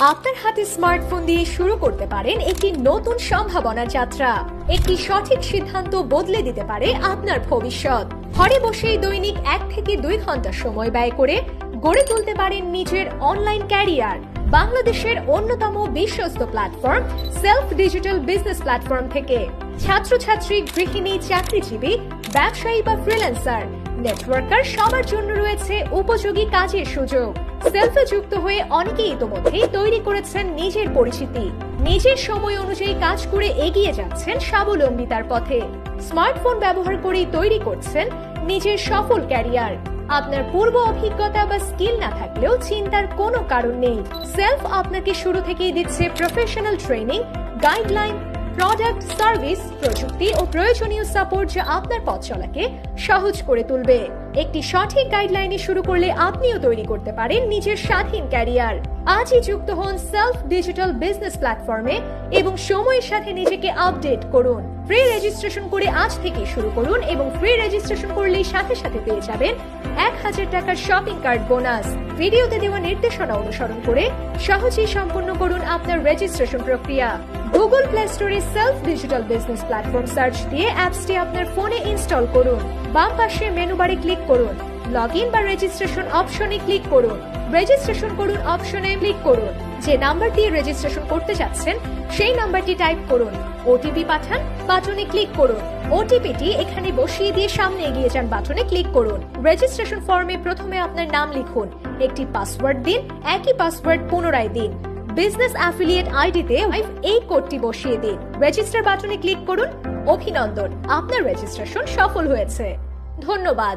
আপনার হাতে স্মার্টফোন দিয়ে শুরু করতে পারেন একটি নতুন সম্ভাবনার যাত্রা। একটি সঠিক সিদ্ধান্ত বদলে দিতে পারে আপনার ভবিষ্যৎ। ঘরে বসেই দৈনিক 1 থেকে 2 ঘন্টা সময় ব্যয় করে গড়ে তুলতে পারেন নিজের অনলাইন ক্যারিয়ার। বাংলাদেশের অন্যতম বিশ্বস্ত platform self digital business platform থেকে ছাত্রছাত্রী, গৃহিণী, চাকরিজীবী, ব্যবসায়ী বা ফ্রিল্যান্সার, নেটওয়ার্কার সবার জন্য রয়েছে উপযোগী কাজের সুযোগ। সেলফে যুক্ত হয়ে অনেকেই ইতোমধ্যেই তৈরি করেছেন নিজের পরিচিতি। নিজের সময় অনুযায়ী কাজ করে এগিয়ে যাচ্ছেন স্বাবলম্বিতার পথে। স্মার্টফোন ব্যবহার করেই তৈরি করছেন নিজের সফল ক্যারিয়ার। আপনার পূর্ব অভিজ্ঞতা বা স্কিল না থাকলেও চিন্তার কোনো কারণ নেই। সেলফ আপনাকে শুরু থেকেই দিচ্ছে professional training, guideline, product, service, প্রযুক্তি ও প্রয়োজনীয় সাপোর্ট যা আপনার পথ চলাকে সহজ করে তুলবে। একটি সঠিক গাইডলাইনে শুরু করলে আপনিও তৈরি করতে পারেন নিজের স্বাধীন ক্যারিয়ার। আজই যুক্ত হন সেলফ ডিজিটাল বিজনেস প্ল্যাটফর্মে এবং সময়ের সাথে নিজেকে আপডেট করুন। ফ্রি রেজিস্ট্রেশন করে আজ থেকে শুরু করুন এবং ফ্রি রেজিস্ট্রেশন করলেই সাথে সাথে পেয়ে যাবেন 1000 টাকার শপিং কার্ড বোনাস। ভিডিওতে দেওয়া নির্দেশনা অনুসরণ করে সহজেই সম্পূর্ণ করুন আপনার রেজিস্ট্রেশন প্রক্রিয়া। গুগল প্লে স্টোরে self digital business platform search দিয়ে অ্যাপসটি আপনার ফোনে ইনস্টল করুন। বাম পাশে মেনু বারে ক্লিক করুন, লগ ইন বা রেজিস্ট্রেশন অপশনে ক্লিক করুন। রেজিস্ট্রেশন করুন অপশনে ক্লিক করুন। যে নাম্বার দিয়ে রেজিস্ট্রেশন করতে যাচ্ছেন সেই নাম্বারটি টাইপ করুন। ওটিপি পাঠান বাটনে ক্লিক করুন। ওটিপিটি এখানে বসিয়ে দিয়ে সামনে এগিয়ে যান বাটনে ক্লিক করুন। রেজিস্ট্রেশন ফর্মে প্রথমে আপনার নাম লিখুন, একটি পাসওয়ার্ড দিন, একই পাসওয়ার্ড পুনরায় দিন। বিজনেস অ্যাফিলিয়েট আইডিতে এই কোডটি বসিয়ে দিন। রেজিস্টার বাটনে ক্লিক করুন। অভিনন্দন, আপনার রেজিস্ট্রেশন সফল হয়েছে। ধন্যবাদ।